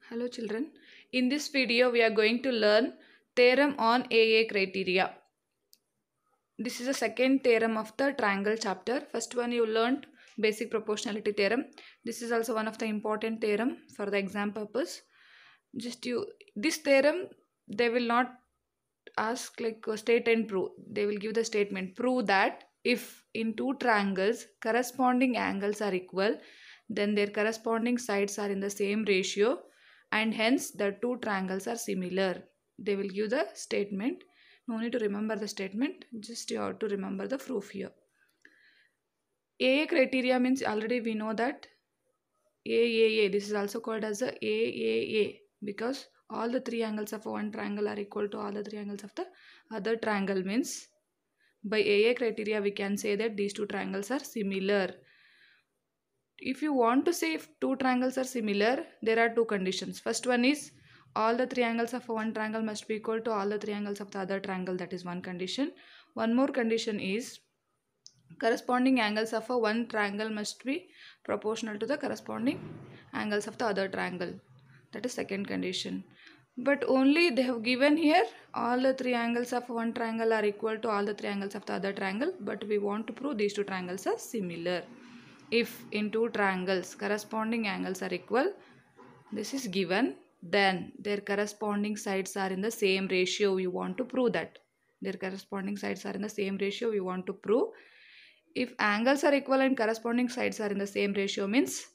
Hello children, in this video we are going to learn theorem on AA criteria. This is the second theorem of the triangle chapter. First one you learnt basic proportionality theorem. This is also one of the important theorem for the exam purpose. This theorem they will not ask like state and prove. They will give the statement prove that if in two triangles corresponding angles are equal, then their corresponding sides are in the same ratio and hence the two triangles are similar. They will give the statement. No need to remember the statement, just you have to remember the proof here. AA criteria means already we know that AAA, this is also called as the AAA because all the three angles of one triangle are equal to all the three angles of the other triangle, means by AA criteria we can say that these two triangles are similar. If you want to say if two triangles are similar, there are two conditions. First one is all the three angles of one triangle must be equal to all the three angles of the other triangle. That is one condition. One more condition is corresponding angles of one triangle must be proportional to the corresponding angles of the other triangle. That is second condition. But only they have given here all the three angles of one triangle are equal to all the three angles of the other triangle, but we want to prove these two triangles are similar. If in two triangles corresponding angles are equal, this is given, then their corresponding sides are in the same ratio. We want to prove that their corresponding sides are in the same ratio. We want to prove if angles are equal and corresponding sides are in the same ratio, means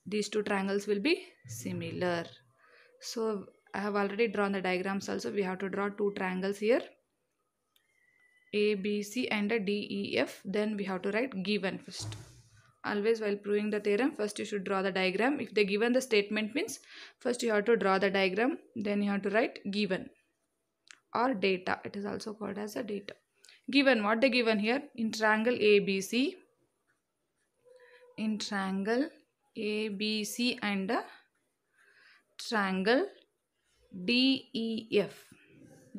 these two triangles will be similar. So I have already drawn the diagrams also. We have to draw two triangles here, ABC and a DEF. Then we have to write given first. Always while proving the theorem, first you should draw the diagram. If they given the statement, means first you have to draw the diagram, then you have to write given or data. It is also called as a data. Given, what they given here? In triangle ABC, in triangle ABC and a triangle DEF,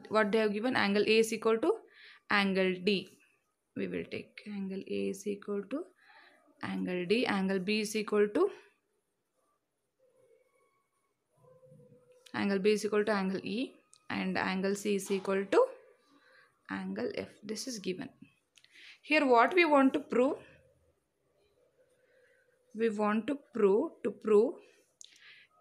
what they have given? Angle A is equal to angle D. We will take angle A is equal to angle D, angle B is equal to angle E, and angle C is equal to angle F. This is given. Here what we want to prove? We want to prove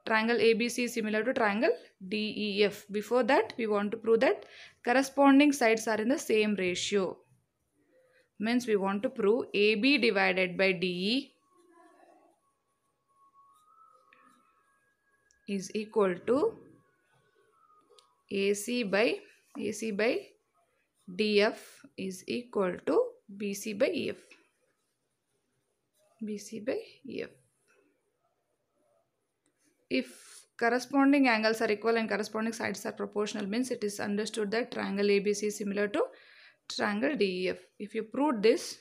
triangle ABC is similar to triangle DEF. Before that we want to prove that corresponding sides are in the same ratio. Means we want to prove AB divided by DE is equal to AC by DF is equal to BC by EF. BC by EF. If corresponding angles are equal and corresponding sides are proportional, means it is understood that triangle ABC is similar to triangle DEF. If you prove this,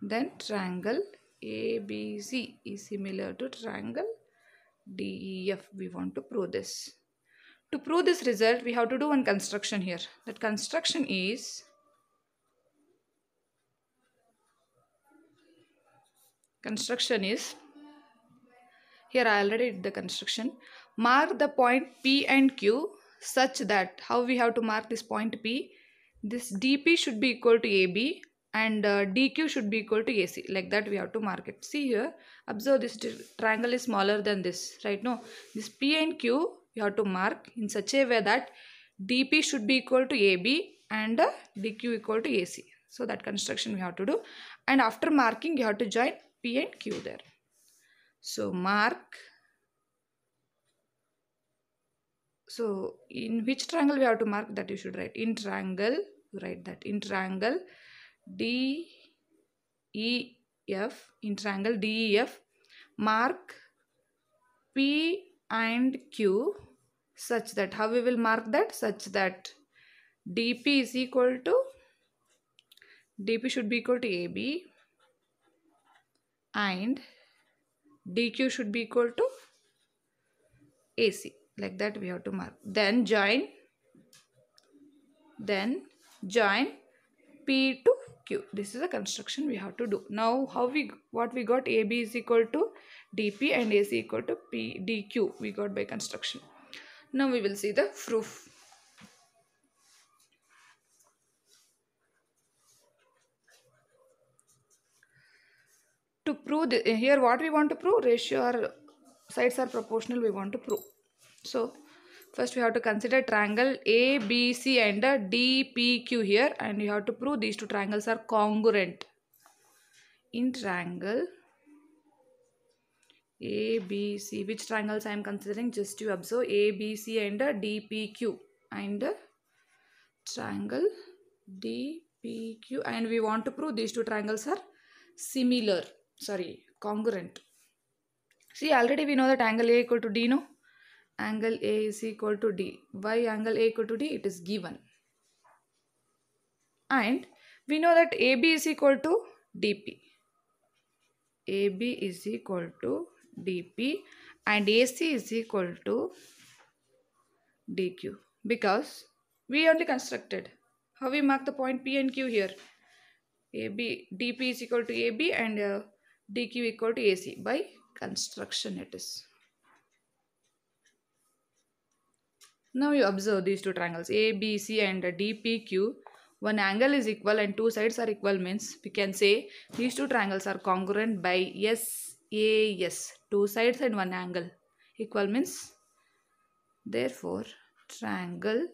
then triangle ABC is similar to triangle DEF. We want to prove this. To prove this result, we have to do one construction here. That construction is here I already did the construction. Mark the point P and Q such that, how we have to mark this point P? This DP should be equal to AB and DQ should be equal to AC. Like that we have to mark it. See here, observe this triangle is smaller than this, right? No, this P and Q you have to mark in such a way that DP should be equal to AB and DQ equal to AC. So that construction we have to do, and after marking you have to join P and Q there. So mark. So in which triangle we have to mark, that you should write. In triangle, write that. In triangle DEF, in triangle DEF, mark P and Q such that, how we will mark that? Such that DP is equal to, DP should be equal to AB and DQ should be equal to AC. Like that we have to mark. Then join P to Q. This is a construction we have to do. Now what we got? AB is equal to DP and AC equal to PDQ. We got by construction. Now we will see the proof. To prove here what we want to prove, ratio or sides are proportional we want to prove. So first we have to consider triangle ABC and DPQ here, and you have to prove these two triangles are congruent. In triangle ABC, which triangles I am considering, just you observe ABC and DPQ, and triangle DPQ, and we want to prove these two triangles are congruent. See, already we know that angle A equal to D, no? Angle A is equal to D. Why angle A equal to D? It is given. And we know that AB is equal to DP. AB is equal to DP and AC is equal to DQ, because we only constructed. How we mark the point P and Q here? DP is equal to AB and DQ equal to AC. By construction it is. Now you observe these two triangles ABC and DPQ. One angle is equal and two sides are equal means we can say these two triangles are congruent by SAS. Two sides and one angle equal means, therefore triangle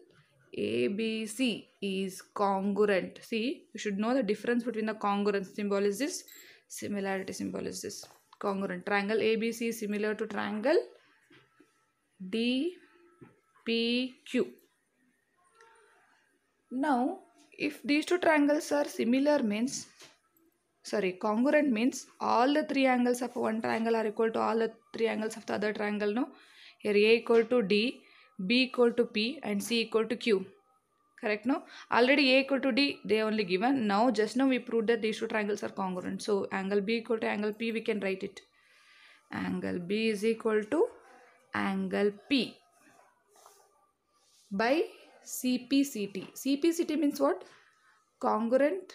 ABC is congruent. See, you should know the difference between the congruent symbol is this, similarity symbol is this. Congruent. Triangle ABC is similar to triangle DPQ. Now, if these two triangles are similar means, congruent means all the three angles of one triangle are equal to all the three angles of the other triangle, no? Here A equal to D, B equal to P and C equal to Q. Correct, no? Already A equal to D, they only given. Now, just now we proved that these two triangles are congruent. So, angle B equal to angle P, we can write it. Angle B is equal to angle P by CPCT. CPCT means what? Congruent,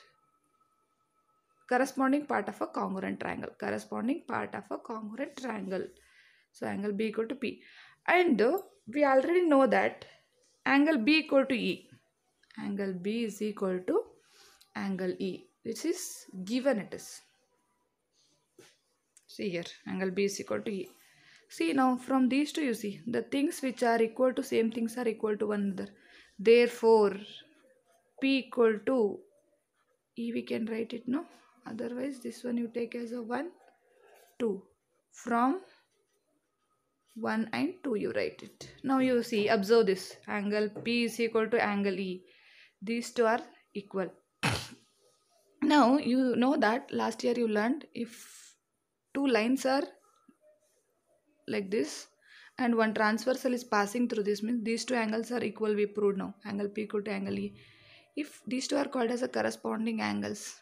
corresponding part of a congruent triangle. Corresponding part of a congruent triangle. So, angle B equal to P. And we already know that angle B equal to E. Angle B is equal to angle E. This is given it is. See here, angle B is equal to E. See now from these two you see, the things which are equal to same things are equal to one another. Therefore, P equal to E we can write it, no? Otherwise this one you take as a 1, 2. From 1 and 2 you write it. Now you see, observe this. Angle P is equal to angle E. These two are equal. Now you know that last year you learned if two lines are like this and one transversal is passing through this, means these two angles are equal, we proved now. Angle P equal to angle E. If these two are called as a corresponding angles.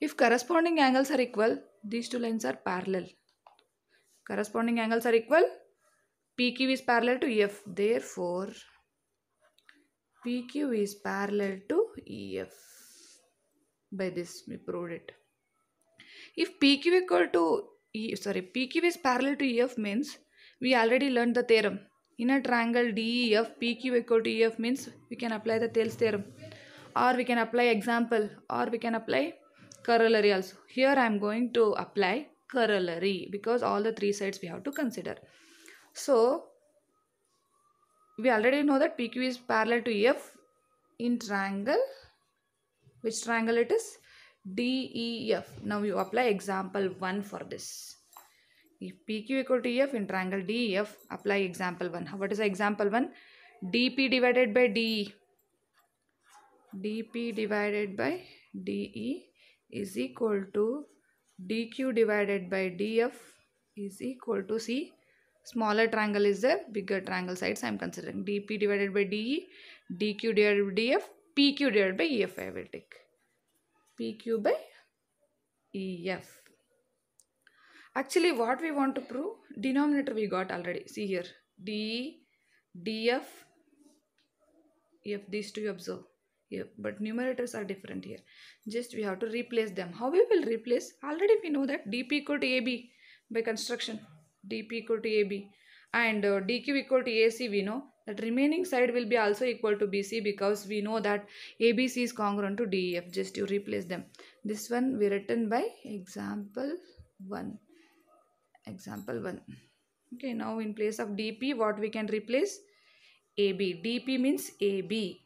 If corresponding angles are equal, these two lines are parallel. Corresponding angles are equal, PQ is parallel to EF. Therefore, PQ is parallel to EF. By this we proved it. If PQ equal to PQ is parallel to EF means we already learned the theorem. In a triangle DEF, PQ equal to EF means we can apply the Thales theorem, or we can apply example, or we can apply corollary also. Here I am going to apply corollary because all the three sides we have to consider. So we already know that PQ is parallel to EF in triangle. Which triangle it is? DEF. Now you apply example 1 for this. If PQ equal to EF in triangle DEF, apply example 1. What is the example 1? DP divided by DE. DP divided by DE is equal to DQ divided by DF is equal to, see, smaller triangle is there, bigger triangle sides I am considering. DP divided by DE, DQ divided by DF, PQ divided by EF I will take. PQ by EF. Actually what we want to prove, denominator we got already. See here, DE, DF, EF, these two you observe. Here, but numerators are different here. Just we have to replace them. How we will replace? Already we know that DP equal to AB. by construction. DP equal to AB and DQ equal to AC. We know that remaining side will be also equal to BC because we know that ABC is congruent to DEF. Just you replace them. This one we written by example 1. Example 1. Okay, now in place of DP what we can replace? AB. DP means AB.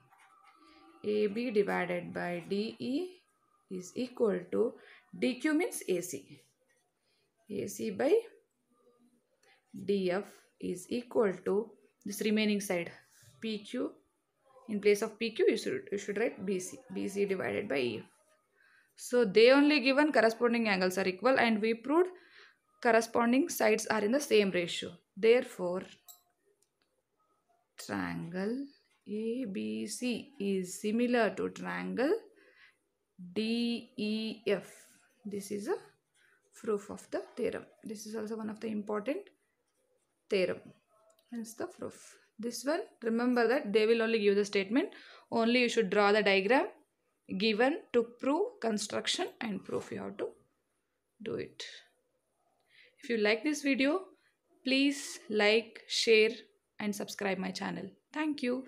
AB divided by DE is equal to DQ means AC. AC by DF is equal to this remaining side PQ. In place of PQ you should write BC. BC divided by EF. So they only given corresponding angles are equal and we proved corresponding sides are in the same ratio. Therefore, triangle ABC is similar to triangle DEF. This is a proof of the theorem. This is also one of the important theorem. Hence the proof. This one, remember that they will only give the statement. Only you should draw the diagram given to prove construction and proof. You have to do it. If you like this video, please like, share and subscribe my channel. Thank you.